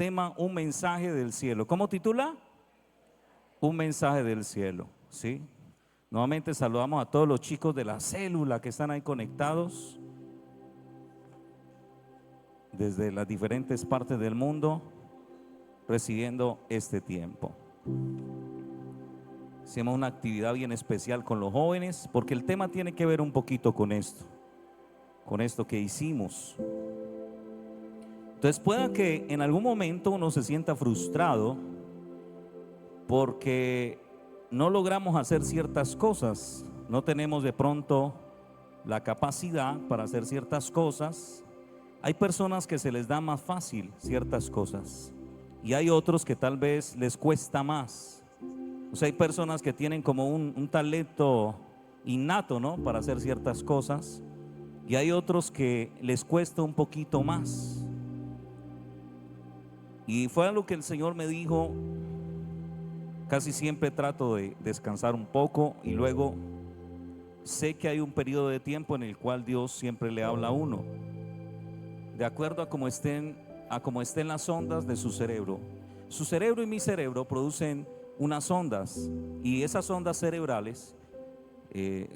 tema Un mensaje del cielo. ¿Cómo titula? Un mensaje del cielo, ¿sí? Nuevamente saludamos a todos los chicos de la célula que están ahí conectados desde las diferentes partes del mundo, recibiendo este tiempo. Hacemos una actividad bien especial con los jóvenes, porque el tema tiene que ver un poquito con esto que hicimos. Entonces pueda que en algún momento uno se sienta frustrado porque no logramos hacer ciertas cosas, no tenemos de pronto la capacidad para hacer ciertas cosas. Hay personas que se les da más fácil ciertas cosas y hay otros que tal vez les cuesta más. O sea, hay personas que tienen como un talento innato, ¿no?, para hacer ciertas cosas, y hay otros que les cuesta un poquito más. Y fue algo que el Señor me dijo. Casi siempre trato de descansar un poco y luego sé que hay un periodo de tiempo en el cual Dios siempre le habla a uno, de acuerdo a cómo estén las ondas de su cerebro. Su cerebro y mi cerebro producen unas ondas, y esas ondas cerebrales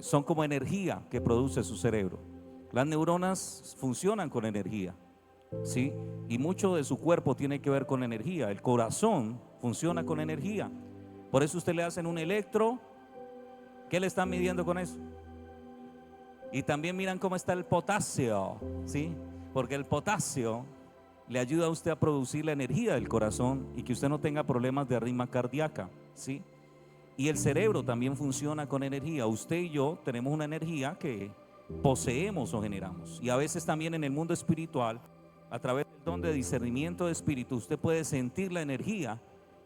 son como energía que produce su cerebro. Las neuronas funcionan con energía, ¿sí? Y mucho de su cuerpo tiene que ver con energía. El corazón funciona con energía. Por eso usted le hacen un electro. ¿Qué le están midiendo con eso? Y también miran cómo está el potasio, ¿sí? Porque el potasio le ayuda a usted a producir la energía del corazón y que usted no tenga problemas de arritmia cardíaca, ¿sí? Y el cerebro también funciona con energía. Usted y yo tenemos una energía que poseemos o generamos. Y a veces también en el mundo espiritual, a través del don de discernimiento de espíritu, usted puede sentir la energía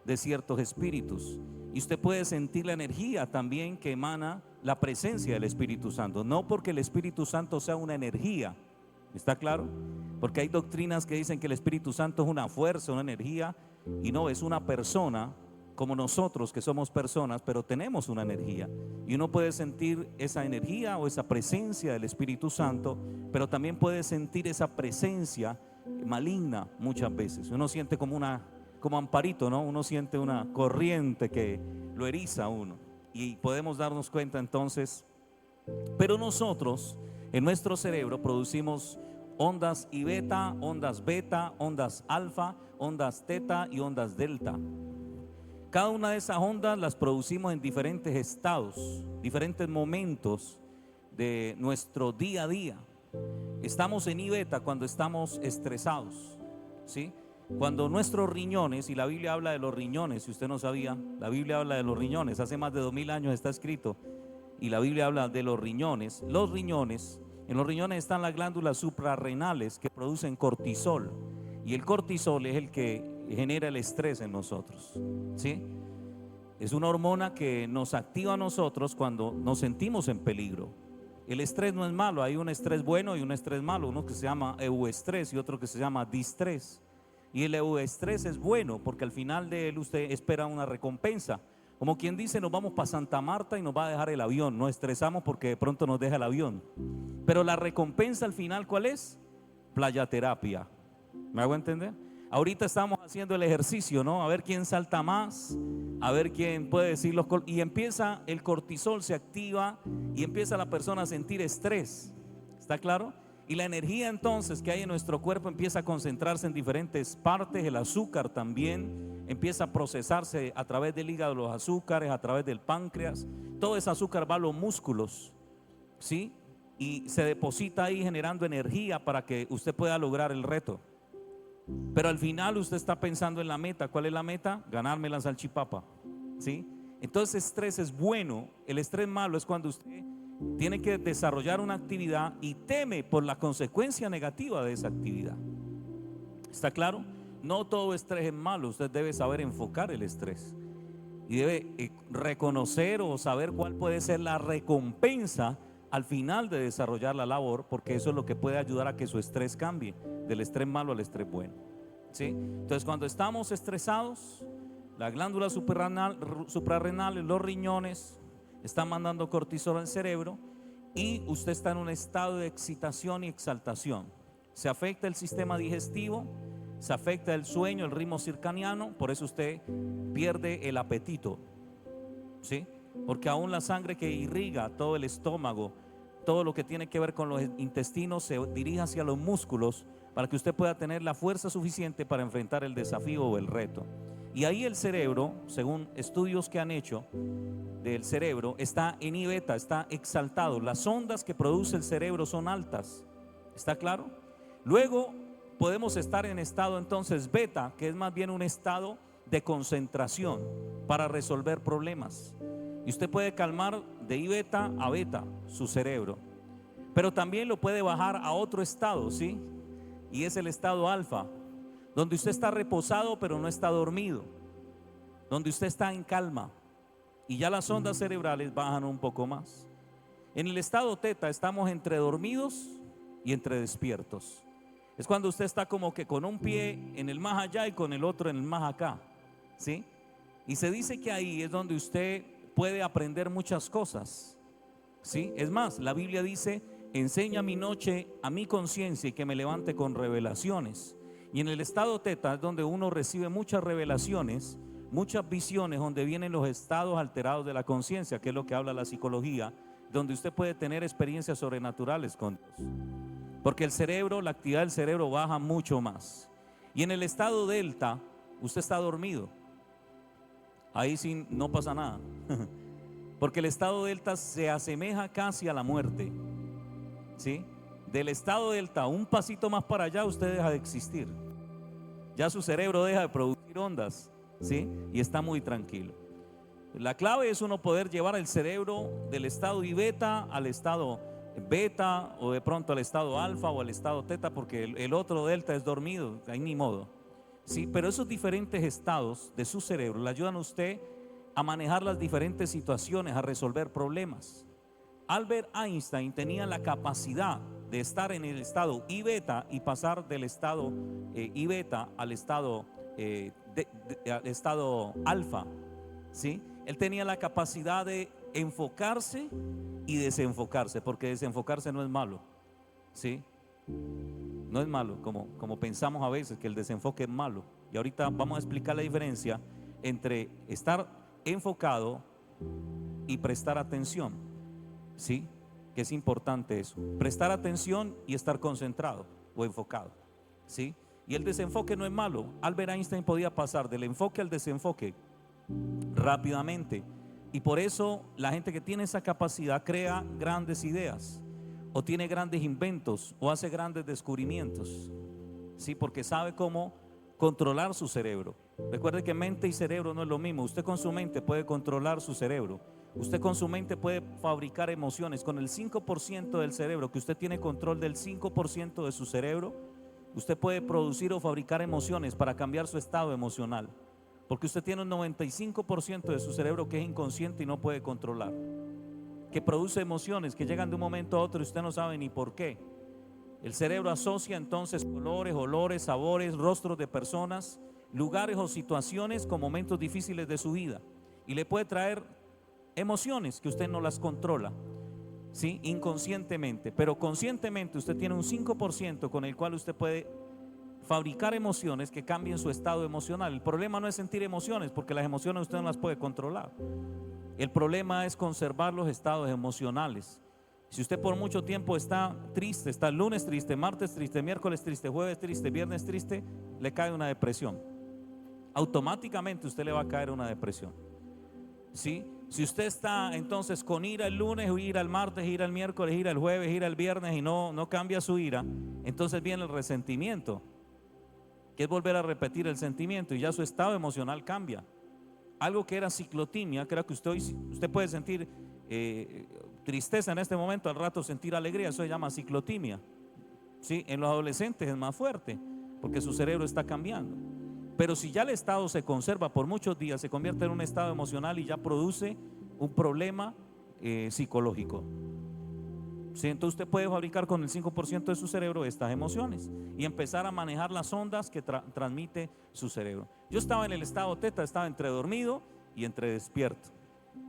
de ciertos espíritus. Y usted puede sentir la energía también que emana la presencia del Espíritu Santo. No porque el Espíritu Santo sea una energía, ¿está claro? Porque hay doctrinas que dicen que el Espíritu Santo es una fuerza, una energía, y no, es una persona como nosotros, que somos personas, pero tenemos una energía. Y uno puede sentir esa energía o esa presencia del Espíritu Santo, pero también puede sentir esa presencia maligna muchas veces. Uno siente como Amparito, ¿no? Uno siente una corriente que lo eriza a uno, y podemos darnos cuenta entonces. Pero nosotros en nuestro cerebro producimos ondas y beta, ondas alfa, ondas teta y ondas delta. Cada una de esas ondas las producimos en diferentes estados, diferentes momentos de nuestro día a día. Estamos en I beta cuando estamos estresados, ¿sí? Cuando nuestros riñones, y la Biblia habla de los riñones, si usted no sabía, la Biblia habla de los riñones, hace más de 2000 años está escrito, y la Biblia habla de los riñones. En los riñones están las glándulas suprarrenales que producen cortisol, y el cortisol es el que genera el estrés en nosotros, ¿sí? Es una hormona que nos activa a nosotros cuando nos sentimos en peligro. El estrés no es malo, hay un estrés bueno y un estrés malo, uno que se llama euestrés y otro que se llama distrés. Y el euestrés es bueno porque al final de él usted espera una recompensa. Como quien dice, nos vamos para Santa Marta y nos va a dejar el avión, nos estresamos porque de pronto nos deja el avión. Pero la recompensa al final, ¿cuál es? Playa terapia. ¿Me hago entender? Ahorita estamos haciendo el ejercicio, ¿no? A ver quién salta más, a ver quién puede decir y empieza el cortisol, se activa y empieza la persona a sentir estrés. ¿Está claro? Y la energía entonces que hay en nuestro cuerpo empieza a concentrarse en diferentes partes. El azúcar también empieza a procesarse a través del hígado, los azúcares, a través del páncreas. Todo ese azúcar va a los músculos, ¿sí? Y se deposita ahí generando energía para que usted pueda lograr el reto. Pero al final usted está pensando en la meta. ¿Cuál es la meta? Ganarme la salchipapa, ¿sí? Entonces estrés es bueno. El estrés malo es cuando usted tiene que desarrollar una actividad y teme por la consecuencia negativa de esa actividad. ¿Está claro? No todo estrés es malo. Usted debe saber enfocar el estrés y debe reconocer o saber cuál puede ser la recompensa al final de desarrollar la labor, porque eso es lo que puede ayudar a que su estrés cambie del estrés malo al estrés bueno, ¿sí? Entonces cuando estamos estresados, la glándula suprarrenal, los riñones están mandando cortisol al cerebro y usted está en un estado de excitación y exaltación. Se afecta el sistema digestivo, se afecta el sueño, el ritmo circadiano, por eso usted pierde el apetito, ¿sí? Porque aún la sangre que irriga todo el estómago, todo lo que tiene que ver con los intestinos, se dirige hacia los músculos para que usted pueda tener la fuerza suficiente para enfrentar el desafío o el reto. Y ahí el cerebro, según estudios que han hecho del cerebro, está en I beta, está exaltado. Las ondas que produce el cerebro son altas. ¿Está claro? Luego podemos estar en estado entonces beta, que es más bien un estado de concentración para resolver problemas. Y usted puede calmar de I beta a beta su cerebro, pero también lo puede bajar a otro estado, ¿sí? Y es el estado alfa, donde usted está reposado pero no está dormido, donde usted está en calma y ya las ondas cerebrales bajan un poco más. En el estado teta estamos entre dormidos y entre despiertos. Es cuando usted está como que con un pie en el más allá y con el otro en el más acá, ¿sí? Y se dice que ahí es donde usted puede aprender muchas cosas, ¿sí? Es más, la Biblia dice: enseña mi noche a mi conciencia y que me levante con revelaciones. Y en el estado teta es donde uno recibe muchas revelaciones, muchas visiones, donde vienen los estados alterados de la conciencia, que es lo que habla la psicología, donde usted puede tener experiencias sobrenaturales con Dios. Porque el cerebro, la actividad del cerebro baja mucho más. Y en el estado delta, usted está dormido. Ahí sí no pasa nada. Porque el estado delta se asemeja casi a la muerte, ¿sí? Del estado delta un pasito más para allá usted deja de existir. Ya su cerebro deja de producir ondas, ¿sí? Y está muy tranquilo. La clave es uno poder llevar el cerebro del estado I beta al estado beta, o de pronto al estado alfa o al estado teta, porque el otro delta es dormido, ahí ni modo, ¿sí? Pero esos diferentes estados de su cerebro le ayudan a usted a manejar las diferentes situaciones, a resolver problemas. Albert Einstein tenía la capacidad de estar en el estado I beta y pasar del estado I beta al estado, al estado alfa, ¿sí? Él tenía la capacidad de enfocarse y desenfocarse, porque desenfocarse no es malo, ¿sí? No es malo como pensamos a veces que el desenfoque es malo. Y ahorita vamos a explicar la diferencia entre estar enfocado y prestar atención, ¿sí? Que es importante eso, prestar atención y estar concentrado o enfocado, ¿sí? Y el desenfoque no es malo. Albert Einstein podía pasar del enfoque al desenfoque rápidamente, y por eso la gente que tiene esa capacidad crea grandes ideas, o tiene grandes inventos, o hace grandes descubrimientos, ¿sí? Porque sabe cómo controlar su cerebro. Recuerde que mente y cerebro no es lo mismo. Usted con su mente puede controlar su cerebro. Usted con su mente puede fabricar emociones. Con el 5% del cerebro, que usted tiene control del 5% de su cerebro, usted puede producir o fabricar emociones para cambiar su estado emocional. Porque usted tiene un 95% de su cerebro que es inconsciente y no puede controlar, que produce emociones que llegan de un momento a otro y usted no sabe ni por qué. El cerebro asocia entonces colores, olores, sabores, rostros de personas, lugares o situaciones con momentos difíciles de su vida, y le puede traer emociones que usted no las controla, ¿sí? Inconscientemente, pero conscientemente usted tiene un 5% con el cual usted puede fabricar emociones que cambien su estado emocional. El problema no es sentir emociones, porque las emociones usted no las puede controlar. El problema es conservar los estados emocionales. Si usted por mucho tiempo está triste, está el lunes triste, martes triste, miércoles triste, jueves triste, viernes triste, le cae una depresión. Automáticamente usted le va a caer una depresión, ¿sí? Si usted está entonces con ira el lunes, ira el martes, ira el miércoles, ira el jueves, ira el viernes y no cambia su ira, entonces viene el resentimiento, que es volver a repetir el sentimiento, y ya su estado emocional cambia. Algo que era ciclotimia, que era que usted puede sentir tristeza en este momento, al rato sentir alegría, eso se llama ciclotimia, ¿sí? En los adolescentes es más fuerte, porque su cerebro está cambiando. Pero si ya el estado se conserva por muchos días, se convierte en un estado emocional y ya produce un problema psicológico, ¿sí? Entonces usted puede fabricar con el 5% de su cerebro estas emociones y empezar a manejar las ondas que transmite su cerebro. Yo estaba en el estado teta, estaba entre dormido y entre despierto,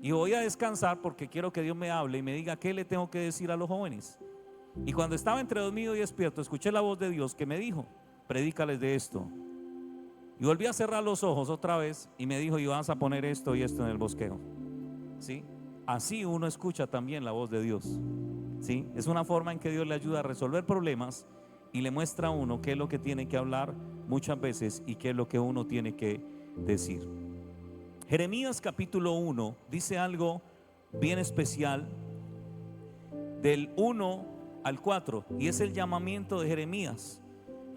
y voy a descansar porque quiero que Dios me hable y me diga qué le tengo que decir a los jóvenes. Y cuando estaba entre dormido y despierto, escuché la voz de Dios que me dijo: predícales de esto. Y volví a cerrar los ojos otra vez y me dijo, y vas a poner esto y esto en el bosquejo. ¿Sí? Así uno escucha también la voz de Dios. ¿Sí? Es una forma en que Dios le ayuda a resolver problemas y le muestra a uno qué es lo que tiene que hablar muchas veces y qué es lo que uno tiene que decir. Jeremías capítulo 1 dice algo bien especial del 1 al 4 y es el llamamiento de Jeremías.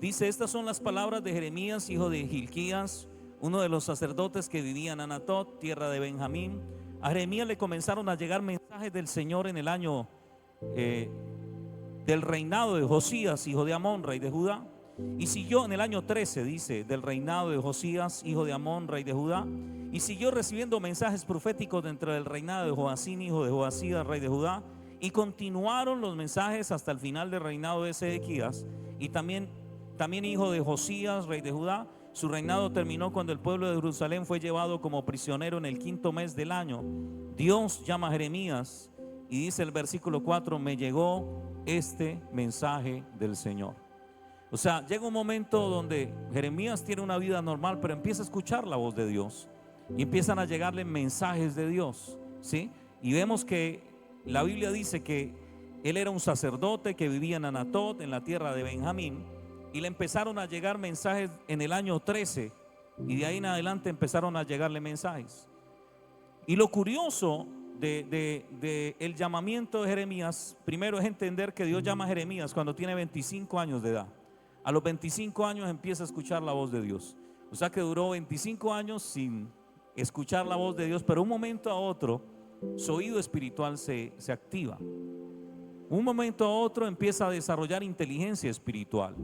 Dice: estas son las palabras de Jeremías, hijo de Hilquías, uno de los sacerdotes que vivían en Anatot, tierra de Benjamín. A Jeremías le comenzaron a llegar mensajes del Señor en el año del reinado de Josías, hijo de Amón, rey de Judá. Y siguió en el año 13, dice, del reinado de Josías, hijo de Amón, rey de Judá. Y siguió recibiendo mensajes proféticos dentro del reinado de Joacín, hijo de Joacías, rey de Judá. Y continuaron los mensajes hasta el final del reinado de Sedequías. Y también hijo de Josías, rey de Judá. Su reinado terminó cuando el pueblo de Jerusalén fue llevado como prisionero en el 5.º mes del año. Dios llama a Jeremías y dice el versículo 4: me llegó este mensaje del Señor. O sea, llega un momento donde Jeremías tiene una vida normal, pero empieza a escuchar la voz de Dios y empiezan a llegarle mensajes de Dios, ¿sí? Y vemos que la Biblia dice que él era un sacerdote que vivía en Anatot, en la tierra de Benjamín, y le empezaron a llegar mensajes en el año 13 y de ahí en adelante empezaron a llegarle mensajes. Y lo curioso de el llamamiento de Jeremías, primero es entender que Dios llama a Jeremías cuando tiene 25 años de edad. A los 25 años empieza a escuchar la voz de Dios. O sea que duró 25 años sin escuchar la voz de Dios, pero un momento a otro su oído espiritual se activa. Un momento a otro empieza a desarrollar inteligencia espiritual.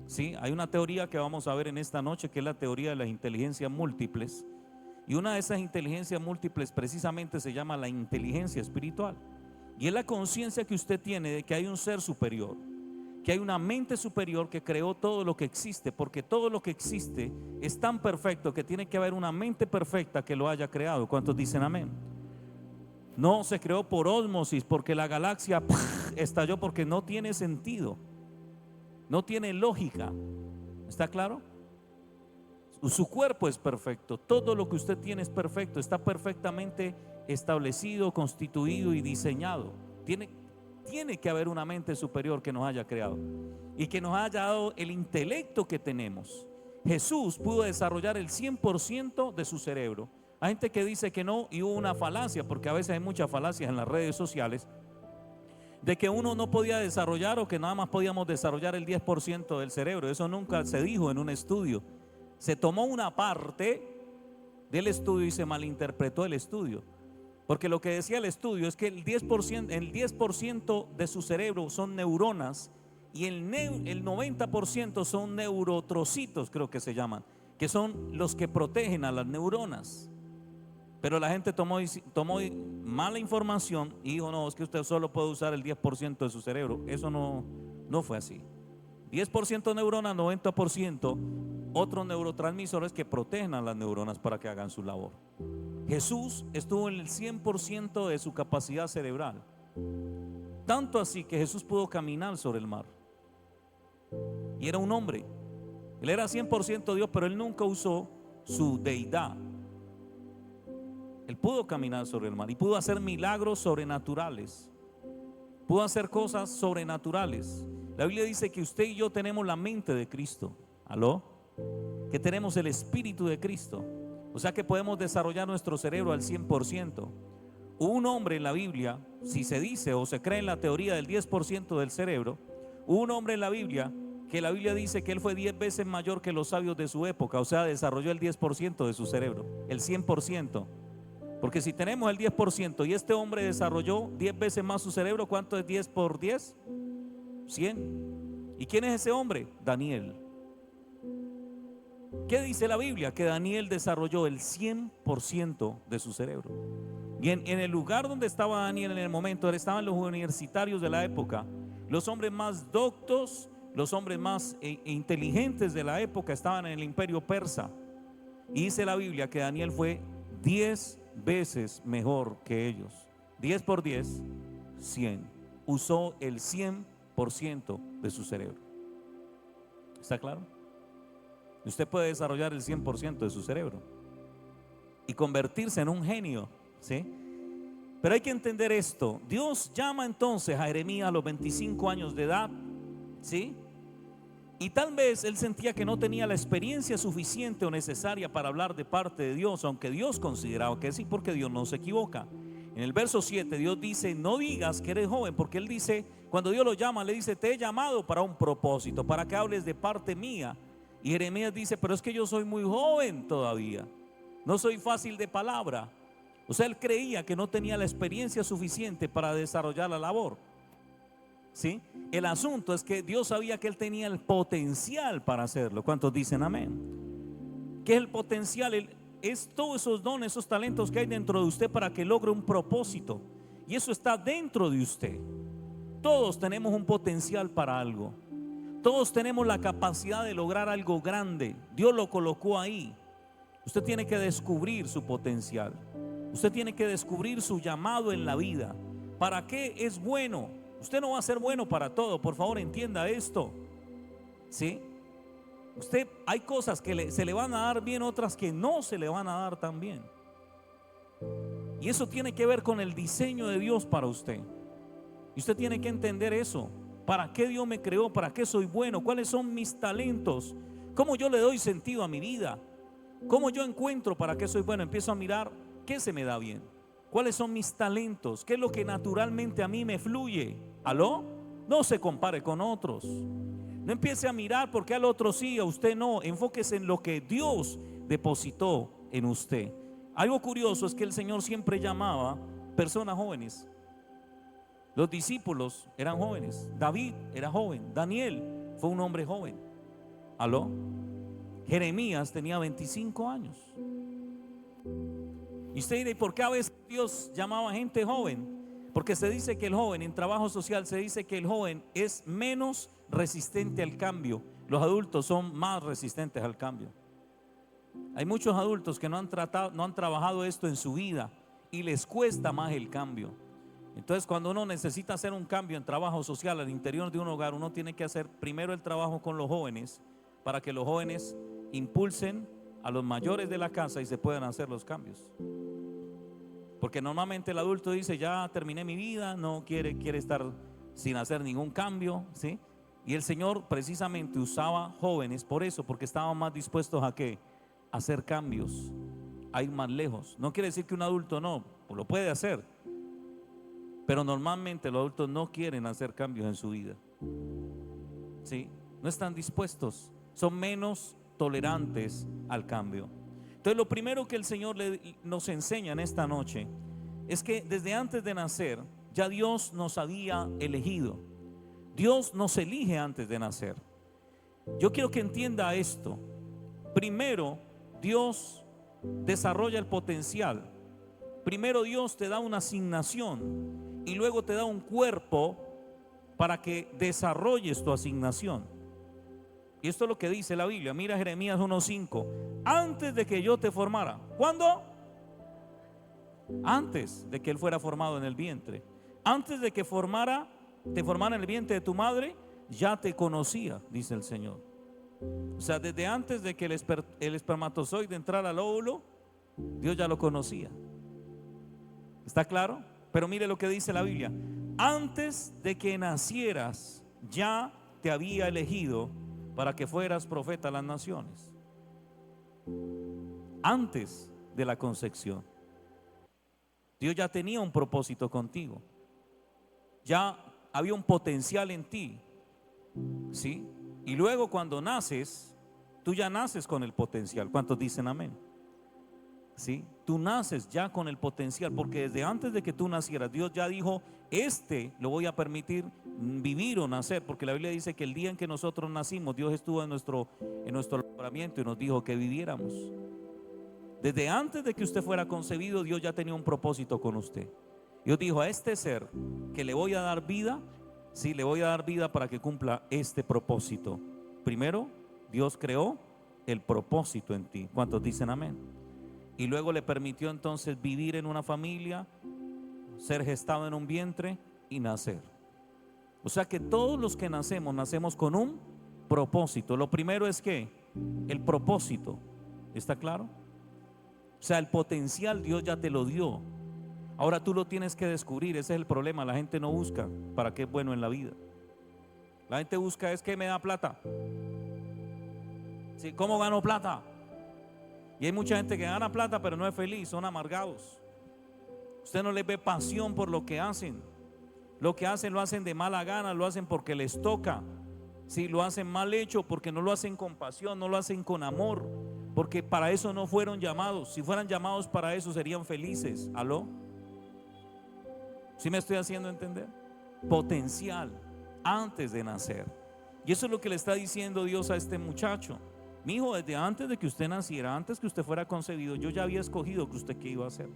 ¿Sí? Hay una teoría que vamos a ver en esta noche, que es la teoría de las inteligencias múltiples. Y una de esas inteligencias múltiples precisamente se llama la inteligencia espiritual. Y es la conciencia que usted tiene de que hay un ser superior, que hay una mente superior que creó todo lo que existe, porque todo lo que existe es tan perfecto que tiene que haber una mente perfecta que lo haya creado. ¿Cuántos dicen amén? No se creó por ósmosis, porque la galaxia estalló, porque no tiene sentido, no tiene lógica. ¿Está claro? Su cuerpo es perfecto, todo lo que usted tiene es perfecto, está perfectamente establecido, constituido y diseñado. Tiene que haber una mente superior que nos haya creado y que nos haya dado el intelecto que tenemos. Jesús pudo desarrollar el 100% de su cerebro. Hay gente que dice que no, y hubo una falacia, porque a veces hay muchas falacias en las redes sociales, de que uno no podía desarrollar o que nada más podíamos desarrollar el 10% del cerebro. Eso nunca se dijo en un estudio. Se tomó una parte del estudio y se malinterpretó el estudio. Porque lo que decía el estudio es que el 10% de su cerebro son neuronas y el 90% son neurotrocitos, creo que se llaman, que son los que protegen a las neuronas. Pero la gente tomó mala información y dijo: no, es que usted solo puede usar el 10% de su cerebro. Eso no fue así. 10% neuronas, 90% otros neurotransmisores que protegen a las neuronas para que hagan su labor. Jesús estuvo en el 100% de su capacidad cerebral, tanto así que Jesús pudo caminar sobre el mar. Y era un hombre. Él era 100% Dios, pero él nunca usó su deidad. Él pudo caminar sobre el mar y pudo hacer milagros sobrenaturales. Pudo hacer cosas sobrenaturales. La Biblia dice que usted y yo tenemos la mente de Cristo. ¿Aló? Que tenemos el Espíritu de Cristo. O sea que podemos desarrollar nuestro cerebro al 100%. Hubo un hombre en la Biblia, si se dice o se cree en la teoría del 10% del cerebro, hubo un hombre en la Biblia que la Biblia dice que él fue 10 veces mayor que los sabios de su época. O sea, desarrolló el 10% de su cerebro, el 100%. Porque si tenemos el 10% y este hombre desarrolló 10 veces más su cerebro, ¿cuánto es 10 por 10? 100. ¿Y quién es ese hombre? Daniel. ¿Qué dice la Biblia? Que Daniel desarrolló el 100% de su cerebro. Y en el lugar donde estaba Daniel en el momento, estaban los universitarios de la época, los hombres más doctos, los hombres más inteligentes de la época estaban en el imperio persa. Y dice la Biblia que Daniel fue 10 veces mejor que ellos. 10 por 10, 100. Usó el 100% de su cerebro. ¿Está claro? Usted puede desarrollar el 100% de su cerebro y convertirse en un genio, ¿sí? Pero hay que entender esto. Dios llama entonces a Jeremías a los 25 años de edad, ¿sí? Y tal vez él sentía que no tenía la experiencia suficiente o necesaria para hablar de parte de Dios, aunque Dios consideraba que sí, porque Dios no se equivoca. En el verso 7 Dios dice: no digas que eres joven, porque él dice, cuando Dios lo llama, le dice: te he llamado para un propósito, para que hables de parte mía. Y Jeremías dice: pero es que yo soy muy joven todavía, no soy fácil de palabra. O sea, él creía que no tenía la experiencia suficiente para desarrollar la labor, ¿sí? El asunto es que Dios sabía que él tenía el potencial para hacerlo. ¿Cuántos dicen amén? ¿Qué es el potencial? Es todos esos dones, esos talentos que hay dentro de usted para que logre un propósito. Y eso está dentro de usted. Todos tenemos un potencial para algo. Todos tenemos la capacidad de lograr algo grande. Dios lo colocó ahí. Usted tiene que descubrir su potencial. Usted tiene que descubrir su llamado en la vida. ¿Para qué es bueno? Usted no va a ser bueno para todo, por favor, entienda esto, ¿sí? Usted, hay cosas que se le van a dar bien, otras que no se le van a dar tan bien. Y eso tiene que ver con el diseño de Dios para usted. Y usted tiene que entender eso. ¿Para qué Dios me creó? ¿Para qué soy bueno? ¿Cuáles son mis talentos? ¿Cómo yo le doy sentido a mi vida? ¿Cómo yo encuentro para qué soy bueno? Empiezo a mirar qué se me da bien. ¿Cuáles son mis talentos? ¿Qué es lo que naturalmente a mí me fluye? ¿Aló? No se compare con otros. No empiece a mirar porque al otro sí, a usted no. Enfóquese en lo que Dios depositó en usted. Algo curioso es que el Señor siempre llamaba personas jóvenes. Los discípulos eran jóvenes. David era joven. Daniel fue un hombre joven. ¿Aló? Jeremías tenía 25 años. Y usted dirá: ¿y por qué a veces Dios llamaba a gente joven? Porque se dice que el joven, en trabajo social se dice que el joven es menos resistente al cambio. Los adultos son más resistentes al cambio. Hay muchos adultos que no han trabajado esto en su vida y les cuesta más el cambio. Entonces, cuando uno necesita hacer un cambio en trabajo social al interior de un hogar, uno tiene que hacer primero el trabajo con los jóvenes, para que los jóvenes impulsen a los mayores de la casa y se puedan hacer los cambios. Porque normalmente el adulto dice: ya terminé mi vida, no quiere estar sin hacer ningún cambio, ¿sí? Y el Señor precisamente usaba jóvenes por eso, porque estaban más dispuestos a ¿qué? A hacer cambios, a ir más lejos. No quiere decir que un adulto no, pues lo puede hacer, pero normalmente los adultos no quieren hacer cambios en su vida, ¿sí? No están dispuestos, son menos tolerantes al cambio. Entonces, lo primero que el Señor nos enseña en esta noche es que desde antes de nacer ya Dios nos había elegido. Dios nos elige antes de nacer. Yo quiero que entienda esto. Primero, Dios desarrolla el potencial. Primero, Dios te da una asignación y luego te da un cuerpo para que desarrolles tu asignación. Y esto es lo que dice la Biblia. Mira Jeremías 1:5. Antes de que yo te formara. ¿Cuándo? Antes de que él fuera formado en el vientre. Antes de que te formara en el vientre de tu madre, ya te conocía, dice el Señor. O sea, desde antes de que el espermatozoide entrara al óvulo, Dios ya lo conocía. ¿Está claro? Pero mire lo que dice la Biblia. Antes de que nacieras, ya te había elegido para que fueras profeta a las naciones. Antes de la concepción, Dios ya tenía un propósito contigo. Ya había un potencial en ti, ¿sí? Y luego cuando naces, tú ya naces con el potencial. ¿Cuántos dicen amén? ¿Sí? Tú naces ya con el potencial, porque desde antes de que tú nacieras, Dios ya dijo: lo voy a permitir vivir o nacer, porque la Biblia dice que el día en que nosotros nacimos, Dios estuvo en nuestro alumbramiento y nos dijo que viviéramos. Desde antes de que usted fuera concebido, Dios ya tenía un propósito con usted. Dios dijo: a este ser que le voy a dar vida, sí, le voy a dar vida para que cumpla este propósito. Primero, Dios creó el propósito en ti. ¿Cuántos dicen amén? Y luego le permitió entonces vivir en una familia, ser gestado en un vientre y nacer. O sea que todos los que nacemos con un propósito. Lo primero es que el propósito. ¿Está claro? O sea, el potencial Dios ya te lo dio. Ahora tú lo tienes que descubrir. Ese es el problema. La gente no busca para qué es bueno en la vida. La gente busca es que me da plata. ¿Sí? ¿Cómo gano plata? Y hay mucha gente que gana plata pero no es feliz, son amargados. Usted no les ve pasión por lo que hacen. Lo que hacen lo hacen de mala gana, lo hacen porque les toca. Sí, lo hacen mal hecho porque no lo hacen con pasión, no lo hacen con amor, porque para eso no fueron llamados. Si fueran llamados para eso serían felices. ¿Aló? ¿Sí me estoy haciendo entender? Potencial antes de nacer. Y eso es lo que le está diciendo Dios a este muchacho. Mi hijo, desde antes de que usted naciera, antes que usted fuera concebido, yo ya había escogido que usted qué iba a hacer.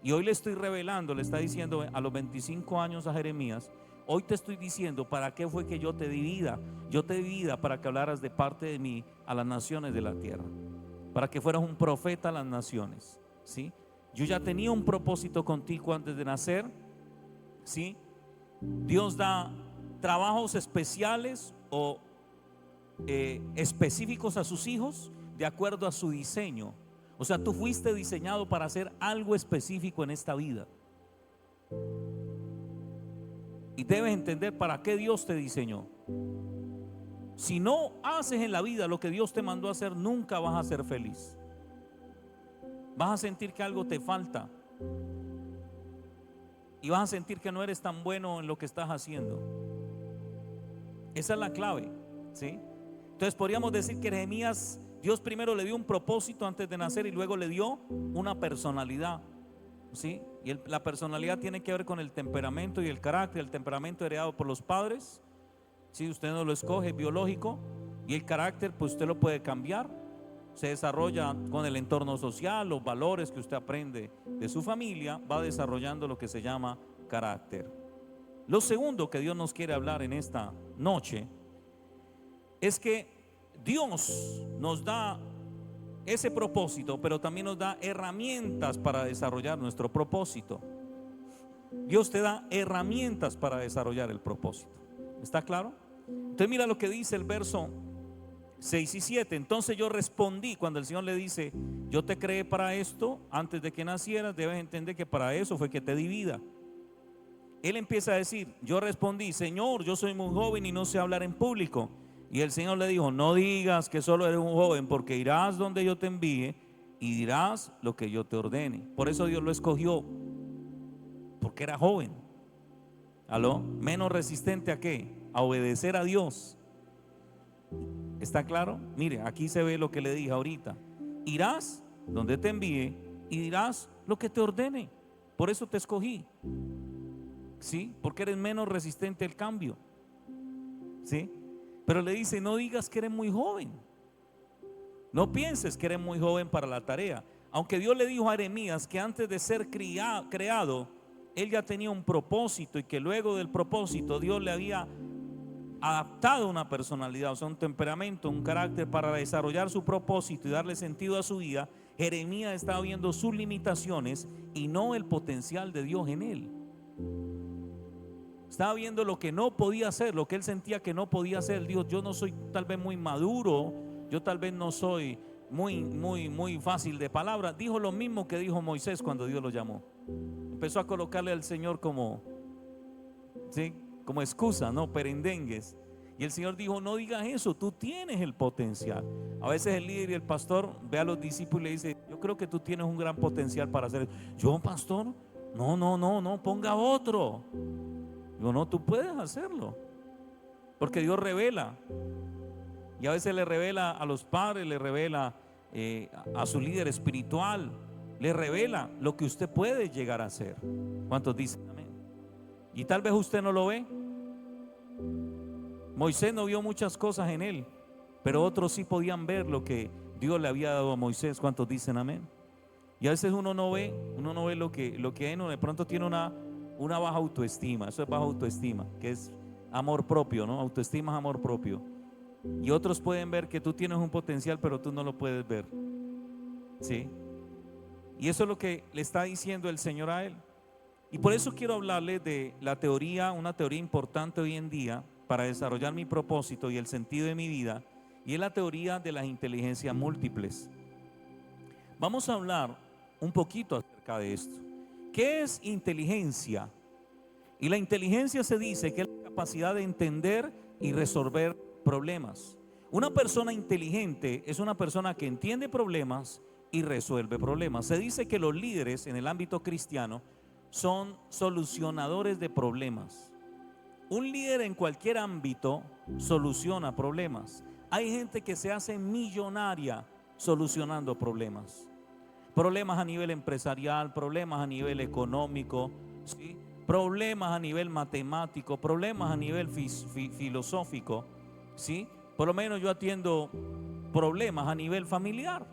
Y hoy le estoy revelando, le está diciendo a los 25 años a Jeremías, hoy te estoy diciendo para qué fue que yo te di vida. Yo te di vida para que hablaras de parte de mí a las naciones de la tierra, para que fueras un profeta a las naciones, ¿sí? Yo ya tenía un propósito contigo antes de nacer, ¿sí? Dios da trabajos especiales o específicos a sus hijos de acuerdo a su diseño. O sea, tú fuiste diseñado para hacer algo específico en esta vida. Y debes entender para qué Dios te diseñó. Si no haces en la vida lo que Dios te mandó a hacer, nunca vas a ser feliz. Vas a sentir que algo te falta. Y vas a sentir que no eres tan bueno en lo que estás haciendo. Esa es la clave, ¿sí? Entonces podríamos decir que Jeremías, Dios primero le dio un propósito antes de nacer y luego le dio una personalidad, ¿sí? Y la personalidad tiene que ver con el temperamento y el carácter. El temperamento heredado por los padres, ¿sí? Usted no lo escoge, es biológico. Y el carácter, pues usted lo puede cambiar. Se desarrolla con el entorno social, los valores que usted aprende de su familia, va desarrollando lo que se llama carácter. Lo segundo que Dios nos quiere hablar en esta noche es que Dios nos da ese propósito, pero también nos da herramientas para desarrollar nuestro propósito. Dios te da herramientas para desarrollar el propósito. ¿Está claro? Entonces mira lo que dice el verso 6 y 7. Entonces yo respondí, cuando el Señor le dice, yo te creé para esto, antes de que nacieras, debes entender que para eso fue que te di vida. Él empieza a decir, yo respondí, Señor, yo soy muy joven y no sé hablar en público. Y el Señor le dijo, no digas que solo eres un joven, porque irás donde yo te envíe y dirás lo que yo te ordene. Por eso Dios lo escogió, porque era joven. ¿Aló? Menos resistente a qué? A obedecer a Dios. ¿Está claro? Mire, aquí se ve lo que le dije ahorita. Irás donde te envíe y dirás lo que te ordene. Por eso te escogí. ¿Sí? Porque eres menos resistente al cambio. ¿Sí? Pero le dice, no digas que eres muy joven. No pienses que eres muy joven para la tarea. Aunque Dios le dijo a Jeremías que antes de ser creado, él ya tenía un propósito y que luego del propósito Dios le había adaptado una personalidad, o sea, un temperamento, un carácter para desarrollar su propósito y darle sentido a su vida. Jeremías estaba viendo sus limitaciones y no el potencial de Dios en él. Estaba viendo lo que no podía hacer, lo que él sentía que no podía hacer. Dios, yo no soy tal vez muy maduro, yo tal vez no soy muy fácil de palabra. Dijo lo mismo que dijo Moisés cuando Dios lo llamó. Empezó a colocarle al Señor como, ¿sí?, como excusa, no perendengues. Y el Señor dijo, no digas eso, tú tienes el potencial. A veces el líder y el pastor ve a los discípulos y le dice, yo creo que tú tienes un gran potencial para hacer eso. Yo, pastor, no, ponga otro. Digo, no, tú puedes hacerlo, porque Dios revela. Y a veces le revela a los padres, le revela a su líder espiritual, le revela lo que usted puede llegar a hacer. ¿Cuántos dicen amén? Y tal vez usted no lo ve. Moisés no vio muchas cosas en él, pero otros sí podían ver lo que Dios le había dado a Moisés. ¿Cuántos dicen amén? Y a veces uno no ve lo que uno de pronto tiene una baja autoestima. Eso es baja autoestima, que es amor propio, ¿no? Autoestima es amor propio. Y otros pueden ver que tú tienes un potencial, pero tú no lo puedes ver, ¿sí? Y eso es lo que le está diciendo el Señor a él. Y por eso quiero hablarles de la teoría, una teoría importante hoy en día para desarrollar mi propósito y el sentido de mi vida. y es la teoría de las inteligencias múltiples. Vamos a hablar un poquito acerca de esto. ¿Qué es inteligencia? Y la inteligencia se dice que es la capacidad de entender y resolver problemas. Una persona inteligente es una persona que entiende problemas y resuelve problemas. Se dice que los líderes en el ámbito cristiano son solucionadores de problemas. Un líder en cualquier ámbito soluciona problemas. Hay gente que se hace millonaria solucionando problemas. Problemas a nivel empresarial, problemas a nivel económico, ¿sí? Problemas a nivel matemático, problemas a nivel filosófico, ¿sí? Por lo menos yo atiendo problemas a nivel familiar,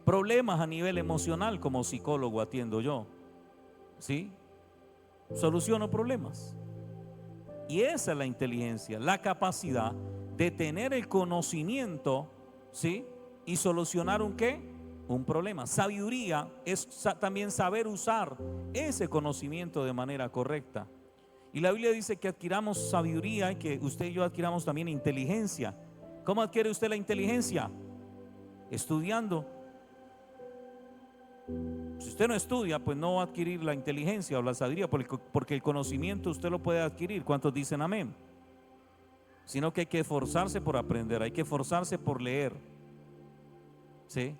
problemas a nivel emocional, como psicólogo atiendo yo, ¿sí? Soluciono problemas. Y esa es la inteligencia, la capacidad de tener el conocimiento, ¿sí? Y solucionar un ¿qué? Un problema. Sabiduría es también saber usar ese conocimiento de manera correcta. Y la Biblia dice que adquiramos sabiduría y que usted y yo adquiramos también inteligencia. ¿Cómo adquiere usted la inteligencia? Estudiando. Si usted no estudia, pues no va a adquirir la inteligencia o la sabiduría, porque el conocimiento usted lo puede adquirir. ¿Cuántos dicen amén? Sino que hay que esforzarse por aprender, hay que esforzarse por leer. ¿Sí?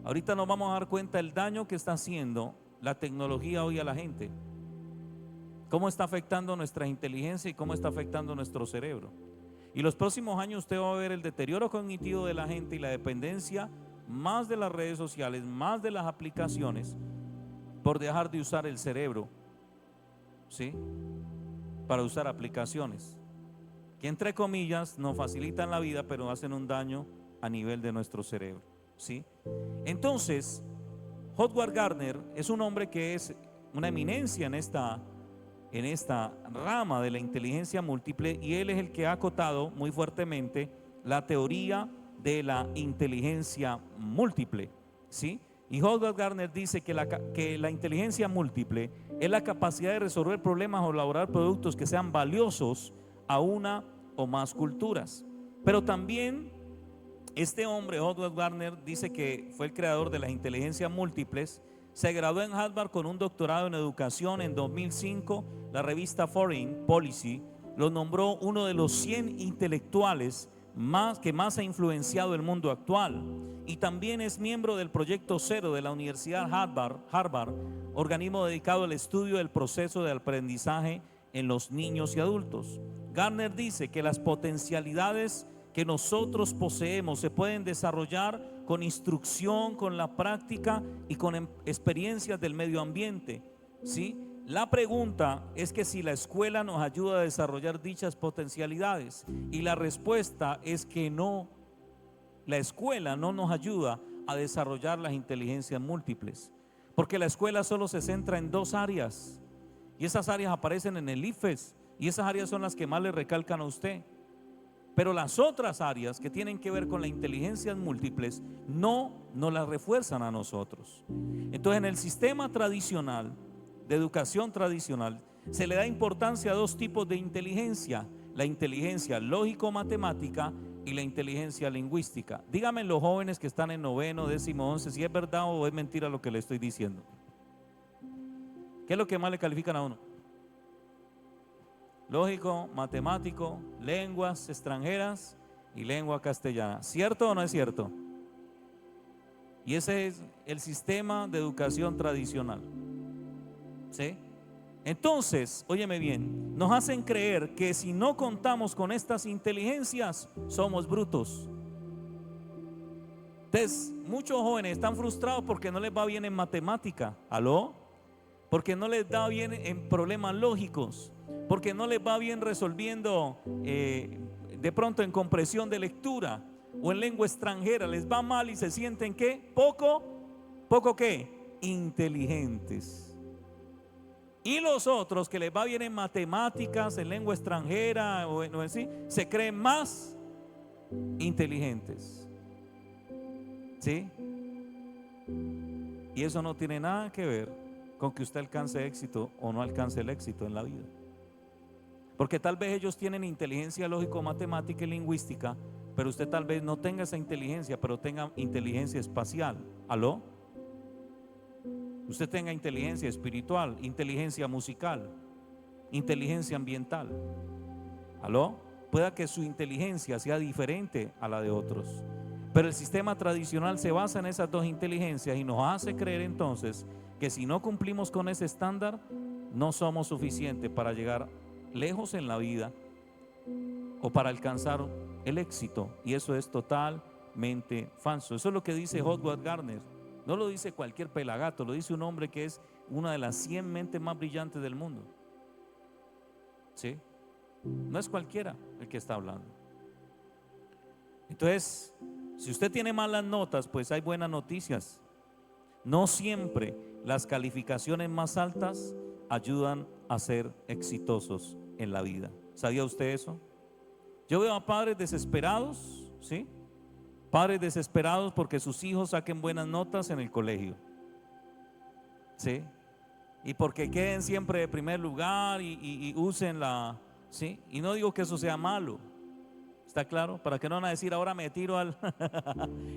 Ahorita nos vamos a dar cuenta del daño que está haciendo la tecnología hoy a la gente. Cómo está afectando nuestra inteligencia y cómo está afectando nuestro cerebro. Y los próximos años usted va a ver el deterioro cognitivo de la gente y la dependencia más de las redes sociales, más de las aplicaciones, por dejar de usar el cerebro, ¿sí? Para usar aplicaciones que entre comillas nos facilitan la vida, pero hacen un daño a nivel de nuestro cerebro, ¿sí? Entonces, Howard Gardner es un hombre que es una eminencia en esta rama de la inteligencia múltiple, y él es el que ha acotado muy fuertemente la teoría de la inteligencia múltiple, ¿sí? Y Howard Gardner dice que la inteligencia múltiple es la capacidad de resolver problemas o elaborar productos que sean valiosos a una o más culturas. Pero también este hombre, Howard Gardner, dice que fue el creador de las inteligencias múltiples. Se graduó en Harvard con un doctorado en educación. En 2005, la revista Foreign Policy lo nombró uno de los 100 intelectuales que más ha influenciado el mundo actual. Y también es miembro del Proyecto Cero de la Universidad Harvard, organismo dedicado al estudio del proceso de aprendizaje en los niños y adultos. Gardner dice que las potencialidades que nosotros poseemos se pueden desarrollar con instrucción, con la práctica y con experiencias del medio ambiente, ¿sí? La pregunta es que si la escuela nos ayuda a desarrollar dichas potencialidades, y la respuesta es que no. La escuela no nos ayuda a desarrollar las inteligencias múltiples, porque la escuela solo se centra en 2 áreas, y esas áreas aparecen en el IFES, y esas áreas son las que más le recalcan a usted. Pero las otras áreas que tienen que ver con las inteligencias múltiples no nos las refuerzan a nosotros. Entonces, en el sistema tradicional, de educación tradicional, se le da importancia a 2 tipos de inteligencia: la inteligencia lógico-matemática y la inteligencia lingüística. Díganme los jóvenes que están en 9º, 10º, 11, si es verdad o es mentira lo que le estoy diciendo. ¿Qué es lo que más le califican a uno? Lógico, matemático, lenguas extranjeras y lengua castellana. ¿Cierto o no es cierto? Y ese es el sistema de educación tradicional, ¿sí? Entonces, óyeme bien, nos hacen creer que si no contamos con estas inteligencias, somos brutos. Entonces, muchos jóvenes están frustrados porque no les va bien en matemática. ¿Aló? Porque no les va bien en problemas lógicos, porque no les va bien resolviendo de pronto en comprensión de lectura o en lengua extranjera. Les va mal y se sienten ¿qué? Poco ¿qué? Inteligentes. Y los otros que les va bien en matemáticas, en lengua extranjera o en sí, se creen más inteligentes, ¿sí? Y eso no tiene nada que ver con que usted alcance éxito o no alcance el éxito en la vida. Porque tal vez ellos tienen inteligencia lógico, matemática y lingüística, pero usted tal vez no tenga esa inteligencia, pero tenga inteligencia espacial. ¿Aló? Usted tenga inteligencia espiritual, inteligencia musical, inteligencia ambiental. ¿Aló? Pueda que su inteligencia sea diferente a la de otros, pero el sistema tradicional se basa en esas dos inteligencias y nos hace creer entonces que si no cumplimos con ese estándar, no somos suficientes para llegar lejos en la vida o para alcanzar el éxito. Y eso es totalmente falso. Eso es lo que dice Howard Gardner. No lo dice cualquier pelagato, lo dice un hombre que es una de las 100 mentes más brillantes del mundo. ¿Sí? No es cualquiera el que está hablando. Entonces, si usted tiene malas notas, pues hay buenas noticias. No siempre las calificaciones más altas ayudan a ser exitosos en la vida. ¿Sabía usted eso? Yo veo a padres desesperados, ¿sí? Padres desesperados porque sus hijos saquen buenas notas en el colegio, ¿sí? Y porque queden siempre de primer lugar y usen la, ¿sí? Y no digo que eso sea malo, ¿está claro? Para que no van a decir ahora me tiro al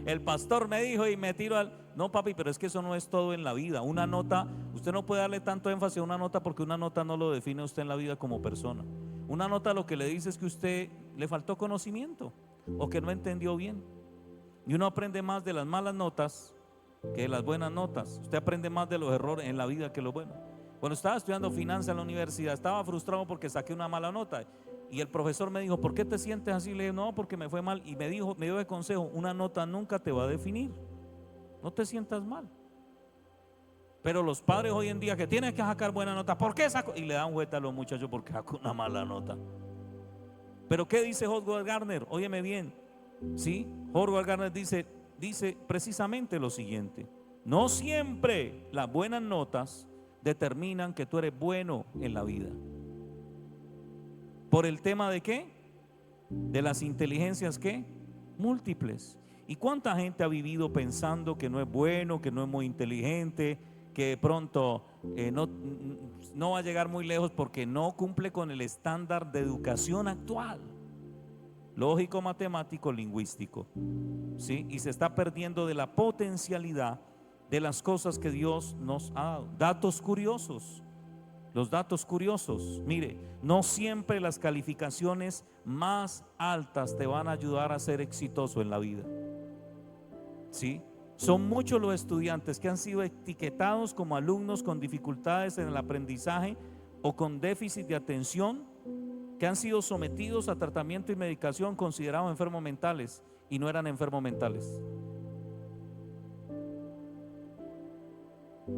el pastor me dijo y me tiro al. No, papi, pero es que eso no es todo en la vida. Una nota, usted no puede darle tanto énfasis a una nota porque una nota no lo define a usted en la vida como persona. Una nota lo que le dice es que usted le faltó conocimiento o que no entendió bien. Y uno aprende más de las malas notas que de las buenas notas. Usted aprende más de los errores en la vida que lo bueno. Cuando estaba estudiando finanzas en la universidad, estaba frustrado porque saqué una mala nota. Y el profesor me dijo, ¿por qué te sientes así? Le dije, no, porque me fue mal. Y me dijo, me dio de consejo, una nota nunca te va a definir. No te sientas mal. Pero los padres hoy en día que tienen que sacar buena nota, ¿por qué saco? Y le dan vuelta a los muchachos porque sacó una mala nota. Pero ¿qué dice Howard Gardner? Óyeme bien, ¿sí? Howard Gardner dice precisamente lo siguiente: no siempre las buenas notas determinan que tú eres bueno en la vida. ¿Por el tema de qué? De las inteligencias ¿qué? Múltiples. ¿Y cuánta gente ha vivido pensando que no es bueno, que no es muy inteligente, que de pronto no va a llegar muy lejos porque no cumple con el estándar de educación actual? Lógico, matemático, lingüístico, ¿sí? Y se está perdiendo de la potencialidad de las cosas que Dios nos ha dado. Datos curiosos. Los datos curiosos, mire, no siempre las calificaciones más altas te van a ayudar a ser exitoso en la vida, ¿sí? Son muchos los estudiantes que han sido etiquetados como alumnos con dificultades en el aprendizaje o con déficit de atención, que han sido sometidos a tratamiento y medicación considerados enfermos mentales y no eran enfermos mentales.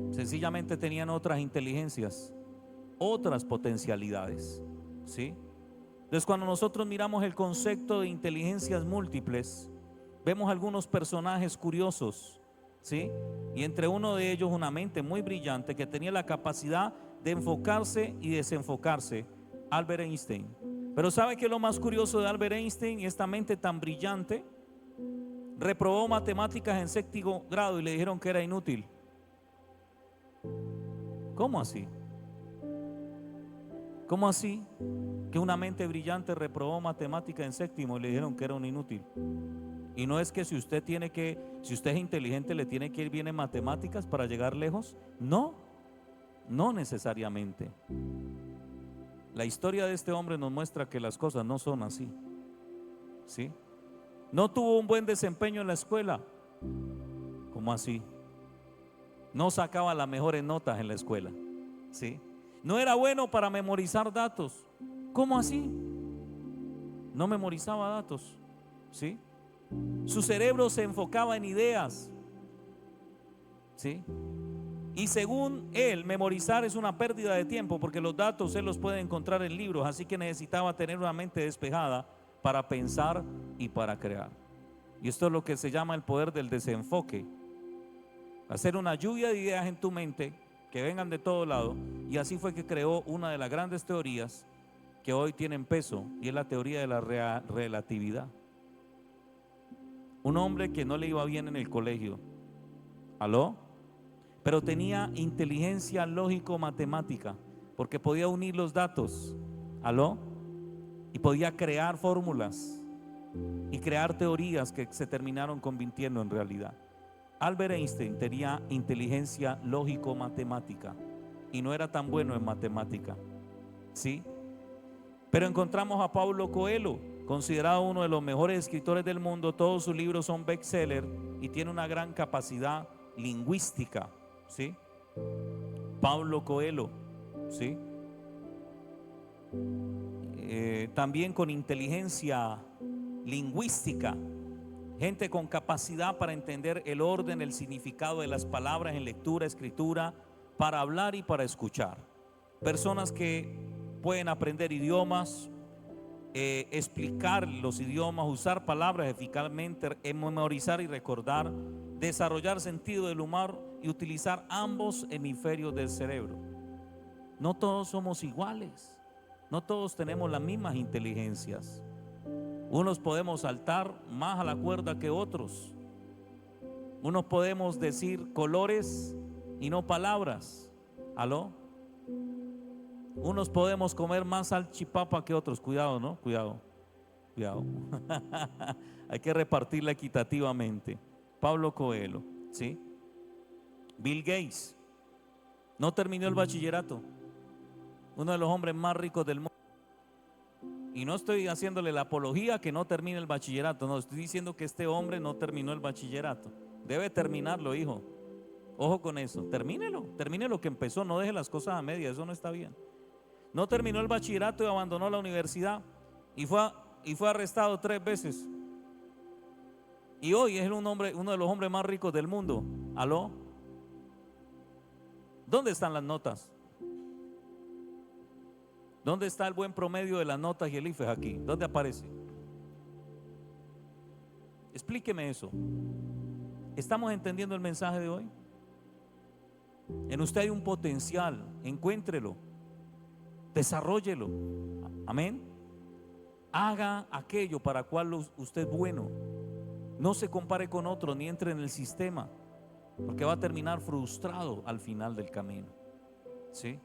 Sencillamente tenían otras inteligencias, otras potencialidades, ¿sí? Entonces, cuando nosotros miramos el concepto de inteligencias múltiples, vemos algunos personajes curiosos, ¿sí? Y entre uno de ellos una mente muy brillante que tenía la capacidad de enfocarse y desenfocarse, Albert Einstein. Pero ¿sabe qué es lo más curioso de Albert Einstein? Y esta mente tan brillante reprobó matemáticas en séptimo grado y le dijeron que era inútil. ¿Cómo así? ¿Cómo así? Que una mente brillante reprobó matemática en séptimo y le dijeron que era un inútil. Y no es que si usted es inteligente le tiene que ir bien en matemáticas para llegar lejos. No, no necesariamente. La historia de este hombre nos muestra que las cosas no son así, ¿sí? No tuvo un buen desempeño en la escuela. ¿Cómo así? No sacaba las mejores notas en la escuela, ¿sí? No era bueno para memorizar datos. ¿Cómo así? No memorizaba datos, ¿sí? Su cerebro se enfocaba en ideas, ¿sí? Y según él, memorizar es una pérdida de tiempo porque los datos él los puede encontrar en libros, así que necesitaba tener una mente despejada para pensar y para crear. Y esto es lo que se llama el poder del desenfoque. Hacer una lluvia de ideas en tu mente que vengan de todo lado, y así fue que creó una de las grandes teorías que hoy tienen peso, y es la teoría de la relatividad. Un hombre que no le iba bien en el colegio, ¿aló? Pero tenía inteligencia lógico-matemática porque podía unir los datos, ¿aló? y podía crear fórmulas y crear teorías que se terminaron convirtiendo en realidad. Albert Einstein tenía inteligencia lógico-matemática y no era tan bueno en matemática, ¿sí? Pero encontramos a Paulo Coelho, considerado uno de los mejores escritores del mundo. Todos sus libros son bestseller y tiene una gran capacidad lingüística, ¿sí? Paulo Coelho, ¿sí? También con inteligencia lingüística, gente con capacidad para entender el orden, el significado de las palabras en lectura, escritura, para hablar y para escuchar. Personas que pueden aprender idiomas, explicar los idiomas, usar palabras eficazmente, memorizar y recordar, desarrollar sentido del humor y utilizar ambos hemisferios del cerebro. No todos somos iguales, no todos tenemos las mismas inteligencias. Unos podemos saltar más a la cuerda que otros. Unos podemos decir colores y no palabras. ¿Aló? Unos podemos comer más salchipapa que otros. Cuidado, ¿no? Cuidado. Hay que repartirla equitativamente. Paulo Coelho, ¿sí? Bill Gates no terminó el bachillerato. Uno de los hombres más ricos del mundo. Y no estoy haciéndole la apología que no termine el bachillerato. No, estoy diciendo que este hombre no terminó el bachillerato. Debe terminarlo, hijo. Ojo con eso. Termine lo que empezó. No deje las cosas a media. Eso no está bien. No terminó el bachillerato y abandonó la universidad y fue arrestado 3 veces. Y hoy es uno de los hombres más ricos del mundo. ¿Aló? ¿Dónde están las notas? ¿Dónde está el buen promedio de las notas y el IFES aquí? ¿Dónde aparece? Explíqueme eso. ¿Estamos entendiendo el mensaje de hoy? En usted hay un potencial, encuéntrelo, desarróllelo. Amén. Haga aquello para cual usted es bueno. No se compare con otro ni entre en el sistema, porque va a terminar frustrado al final del camino. ¿Sí?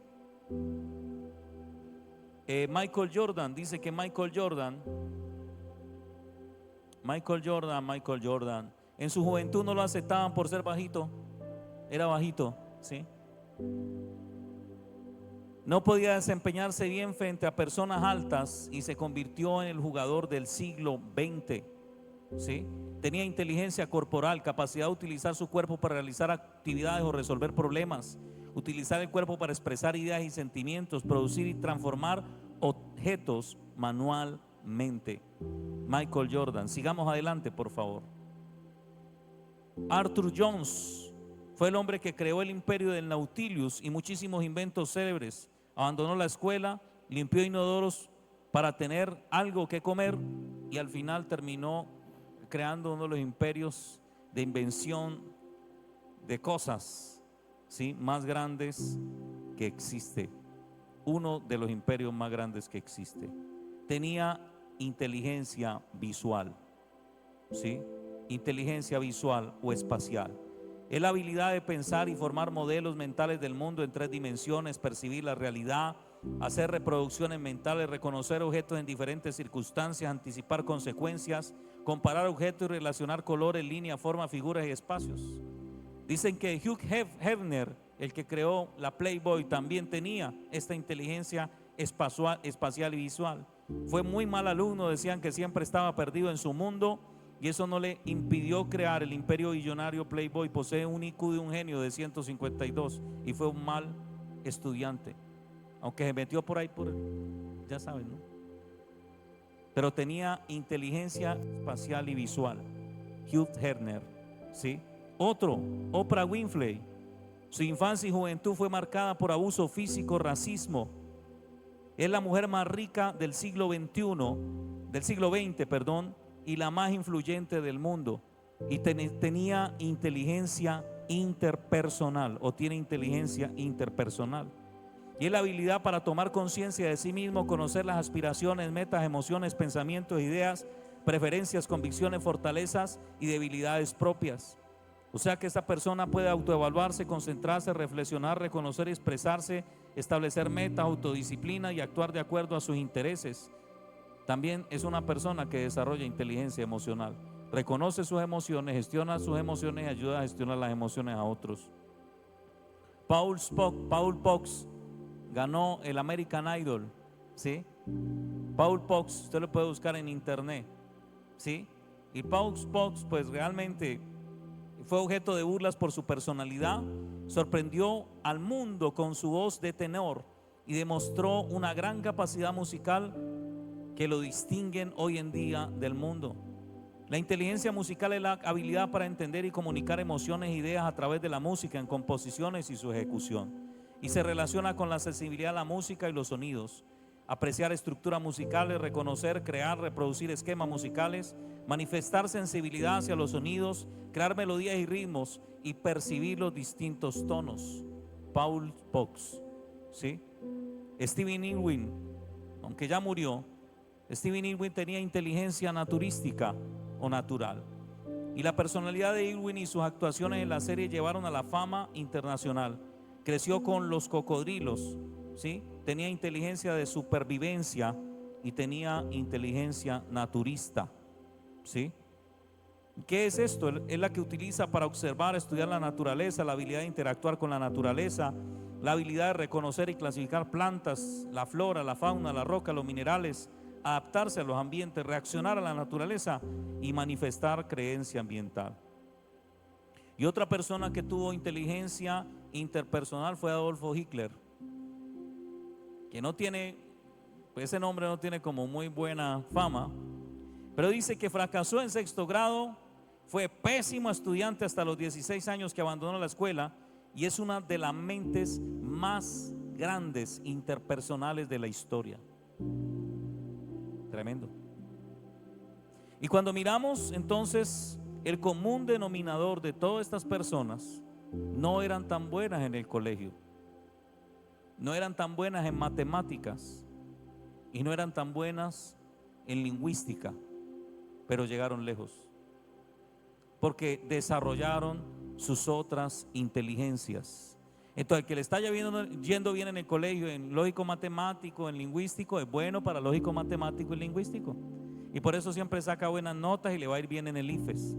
Michael Jordan dice que Michael Jordan, en su juventud no lo aceptaban por ser bajito. Era bajito, ¿sí? No podía desempeñarse bien frente a personas altas y se convirtió en el jugador del siglo XX, ¿sí? Tenía inteligencia corporal, capacidad de utilizar su cuerpo para realizar actividades o resolver problemas, utilizar el cuerpo para expresar ideas y sentimientos, producir y transformar objetos manualmente. Michael Jordan. Sigamos adelante, por favor. Arthur Jones fue el hombre que creó el imperio del Nautilus y muchísimos inventos célebres. Abandonó la escuela, limpió inodoros para tener algo que comer y al final terminó creando uno de los imperios de invención de cosas, ¿sí?, más grandes que existe. Uno de los imperios más grandes que existe. Tenía inteligencia visual, ¿sí? Inteligencia visual o espacial. Es la habilidad de pensar y formar modelos mentales del mundo en 3 dimensiones, percibir la realidad, hacer reproducciones mentales, reconocer objetos en diferentes circunstancias, anticipar consecuencias, comparar objetos y relacionar colores, líneas, formas, figuras y espacios. Dicen que Hugh Hefner, el que creó la Playboy, también tenía esta inteligencia espacial y visual. Fue muy mal alumno, decían que siempre estaba perdido en su mundo y eso no le impidió crear el imperio billonario Playboy. Posee un IQ de un genio de 152 y fue un mal estudiante, aunque se metió por ahí, ya saben, ¿no? Pero tenía inteligencia espacial y visual. Hugh Hefner, ¿sí? Otro, Oprah Winfrey. Su infancia y juventud fue marcada por abuso físico, racismo. Es la mujer más rica del siglo XX, y la más influyente del mundo. Y tenía inteligencia interpersonal, o tiene inteligencia interpersonal. Y es la habilidad para tomar conciencia de sí mismo, conocer las aspiraciones, metas, emociones, pensamientos, ideas, preferencias, convicciones, fortalezas y debilidades propias. O sea que esta persona puede autoevaluarse, concentrarse, reflexionar, reconocer, expresarse, establecer metas, autodisciplina y actuar de acuerdo a sus intereses. también es una persona que desarrolla inteligencia emocional. Reconoce sus emociones, gestiona sus emociones y ayuda a gestionar las emociones a otros. Paul Fox ganó el American Idol, ¿sí? Paul Fox, usted lo puede buscar en internet, ¿sí? Y Paul Fox pues realmente fue objeto de burlas por su personalidad, sorprendió al mundo con su voz de tenor y demostró una gran capacidad musical que lo distinguen hoy en día del mundo. La inteligencia musical es la habilidad para entender y comunicar emociones e ideas a través de la música en composiciones y su ejecución. Y se relaciona con la sensibilidad a la música y los sonidos. Apreciar estructuras musicales, reconocer, crear, reproducir esquemas musicales, manifestar sensibilidad hacia los sonidos, crear melodías y ritmos y percibir los distintos tonos. Paul Fox, ¿sí? Stephen Irwin, aunque ya murió, Stephen Irwin tenía inteligencia naturística o natural. Y la personalidad de Irwin y sus actuaciones en la serie llevaron a la fama internacional. Creció con los cocodrilos, ¿sí? Tenía inteligencia de supervivencia y tenía inteligencia naturista, ¿sí? ¿Qué es esto? Es la que utiliza para observar, estudiar la naturaleza, la habilidad de interactuar con la naturaleza, la habilidad de reconocer y clasificar plantas, la flora, la fauna, la roca, los minerales, adaptarse a los ambientes, reaccionar a la naturaleza y manifestar creencia ambiental. Y otra persona que tuvo inteligencia interpersonal fue Adolfo Hitler, que no tiene, pues ese nombre no tiene como muy buena fama, pero dice que fracasó en sexto grado, fue pésimo estudiante hasta los 16 años que abandonó la escuela y es una de las mentes más grandes interpersonales de la historia. Tremendo. Y cuando miramos entonces el común denominador de todas estas personas, no eran tan buenas en el colegio, no eran tan buenas en matemáticas y no eran tan buenas en lingüística, pero llegaron lejos porque desarrollaron sus otras inteligencias. Entonces, el que le está yendo bien en el colegio, en lógico matemático, en lingüístico, es bueno para lógico matemático y lingüístico. Y por eso siempre saca buenas notas y le va a ir bien en el IFES.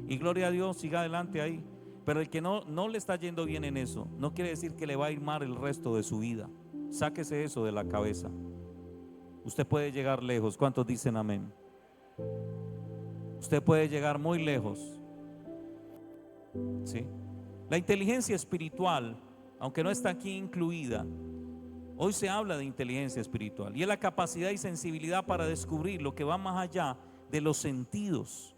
Y gloria a Dios, siga adelante ahí. Pero el que no le está yendo bien en eso, no quiere decir que le va a ir mal el resto de su vida. Sáquese eso de la cabeza. Usted puede llegar lejos. ¿Cuántos dicen amén? Usted puede llegar muy lejos. ¿Sí? La inteligencia espiritual, aunque no está aquí incluida, hoy se habla de inteligencia espiritual y es la capacidad y sensibilidad para descubrir lo que va más allá de los sentidos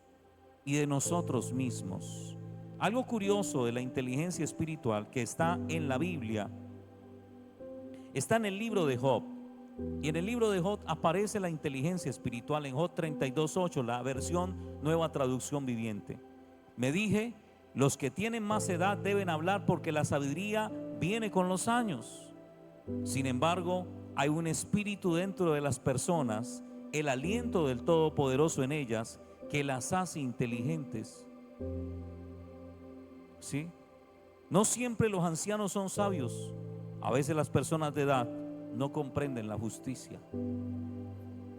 y de nosotros mismos. Algo curioso de la inteligencia espiritual que está en la Biblia, está en el libro de Job. Y en el libro de Job aparece la inteligencia espiritual en Job 32:8, la versión Nueva Traducción Viviente. Me dije, los que tienen más edad deben hablar porque la sabiduría viene con los años. Sin embargo, hay un espíritu dentro de las personas, el aliento del Todopoderoso en ellas, que las hace inteligentes. ¿Sí? No siempre los ancianos son sabios. A veces las personas de edad no comprenden la justicia.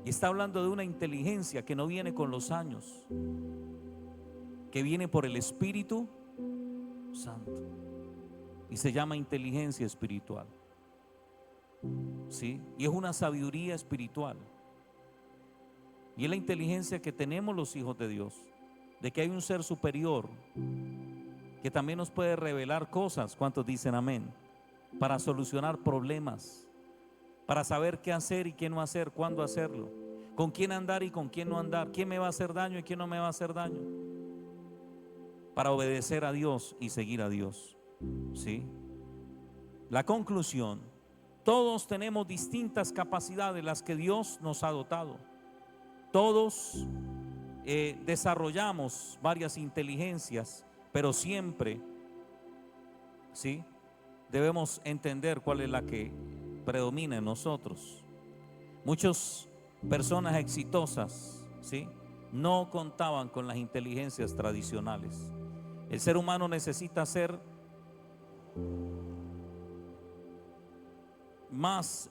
Y está hablando de una inteligencia que no viene con los años, que viene por el Espíritu Santo. Y se llama inteligencia espiritual. ¿Sí? Y es una sabiduría espiritual. Y es la inteligencia que tenemos los hijos de Dios, de que hay un ser superior que también nos puede revelar cosas. ¿Cuántos dicen amén? Para solucionar problemas, para saber qué hacer y qué no hacer, cuándo hacerlo, con quién andar y con quién no andar, quién me va a hacer daño y quién no me va a hacer daño, para obedecer a Dios y seguir a Dios. ¿Sí? La conclusión: todos tenemos distintas capacidades las que Dios nos ha dotado. Todos desarrollamos varias inteligencias, pero siempre, ¿sí?, debemos entender cuál es la que predomina en nosotros. Muchas personas exitosas, ¿sí?, no contaban con las inteligencias tradicionales. El ser humano necesita ser más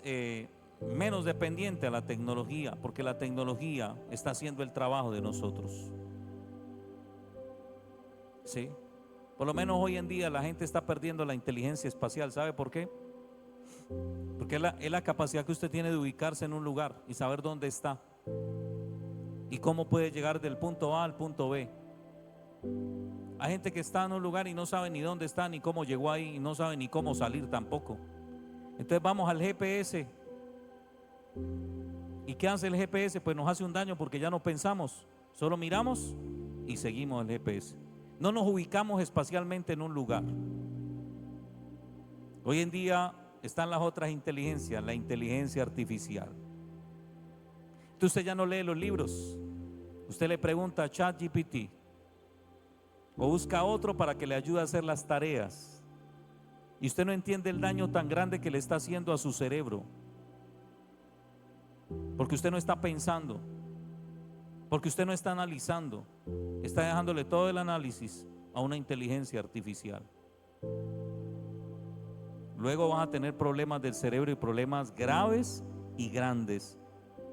menos dependiente a la tecnología, porque la tecnología está haciendo el trabajo de nosotros. ¿Sí? Por lo menos hoy en día la gente está perdiendo la inteligencia espacial. ¿Sabe por qué? Porque es la capacidad que usted tiene de ubicarse en un lugar y saber dónde está y cómo puede llegar del punto A al punto B. Hay gente que está en un lugar y no sabe ni dónde está, ni cómo llegó ahí, y no sabe ni cómo salir tampoco. Entonces vamos al GPS. ¿Y qué hace el GPS? Pues nos hace un daño porque ya no pensamos, solo miramos y seguimos el GPS. No nos ubicamos espacialmente en un lugar. Hoy en día están las otras inteligencias, la inteligencia artificial. Entonces usted ya no lee los libros. Usted le pregunta a ChatGPT o busca a otro para que le ayude a hacer las tareas. Y usted no entiende el daño tan grande que le está haciendo a su cerebro. Porque usted no está pensando, porque usted no está analizando, está dejándole todo el análisis a una inteligencia artificial. Luego vas a tener problemas del cerebro y problemas graves y grandes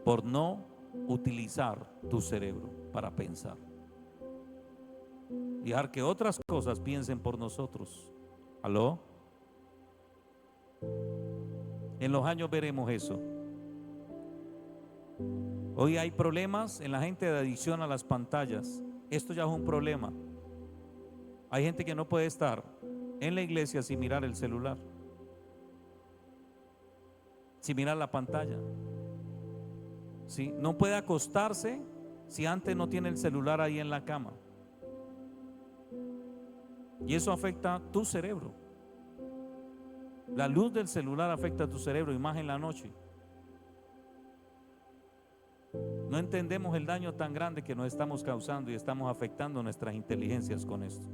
por no utilizar tu cerebro para pensar. Y dejar que otras cosas piensen por nosotros. ¿Aló? En los años veremos eso. Hoy hay problemas en la gente de adicción a las pantallas. Esto ya es un problema. Hay gente que no puede estar en la iglesia sin mirar el celular, sin mirar la pantalla. ¿Sí? No puede acostarse si antes no tiene el celular ahí en la cama. Y eso afecta tu cerebro. La luz del celular afecta a tu cerebro, y más en la noche. No entendemos el daño tan grande que nos estamos causando y estamos afectando nuestras inteligencias con esto.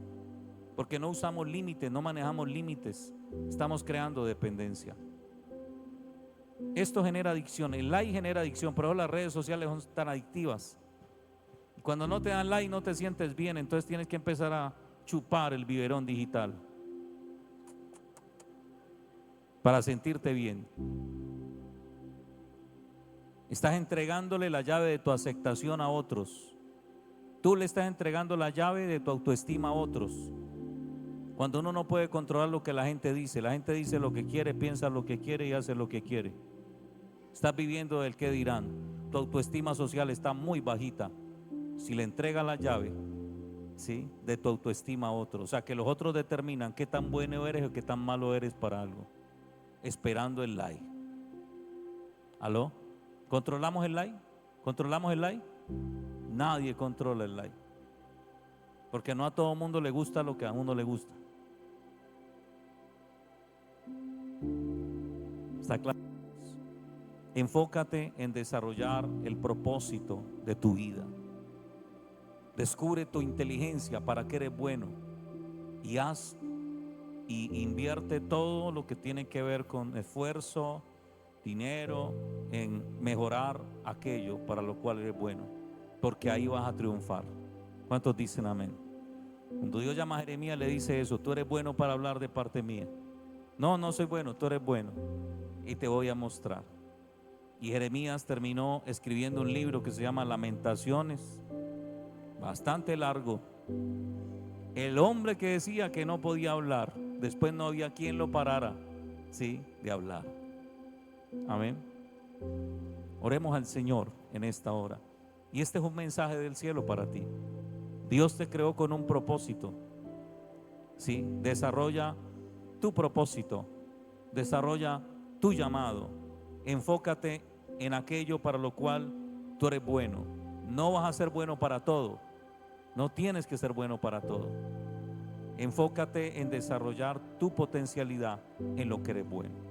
Porque no usamos límites, no manejamos límites, estamos creando dependencia. Esto genera adicción, el like genera adicción, por eso las redes sociales son tan adictivas. Cuando no te dan like no te sientes bien, entonces tienes que empezar a chupar el biberón digital para sentirte bien. Estás entregándole la llave de tu aceptación a otros. Tú le estás entregando la llave de tu autoestima a otros. Cuando uno no puede controlar lo que la gente dice lo que quiere, piensa lo que quiere y hace lo que quiere. Estás viviendo del qué dirán. Tu autoestima social está muy bajita si le entregas la llave, ¿sí?, de tu autoestima a otros. O sea, que los otros determinan qué tan bueno eres o qué tan malo eres para algo, esperando el like. ¿Aló? ¿Controlamos el like? ¿Controlamos el like? Nadie controla el like, porque no a todo mundo le gusta lo que a uno le gusta. ¿Está claro? Enfócate en desarrollar el propósito de tu vida. Descubre tu inteligencia, para qué eres bueno, y haz y invierte todo lo que tiene que ver con esfuerzo, dinero, en mejorar aquello para lo cual eres bueno, porque ahí vas a triunfar. ¿Cuántos dicen amén? Cuando Dios llama a Jeremías le dice eso: tú eres bueno para hablar de parte mía. No, no soy bueno, tú eres bueno y te voy a mostrar. Y Jeremías terminó escribiendo un libro que se llama Lamentaciones, bastante largo. El hombre que decía que no podía hablar, después no había quien lo parara, ¿sí?, de hablar. Amén. Oremos al Señor en esta hora. Y este es un mensaje del cielo para ti. Dios te creó con un propósito, ¿sí? Desarrolla tu propósito, desarrolla tu llamado. Enfócate en aquello para lo cual tú eres bueno. No vas a ser bueno para todo, no tienes que ser bueno para todo. Enfócate en desarrollar tu potencialidad en lo que eres bueno.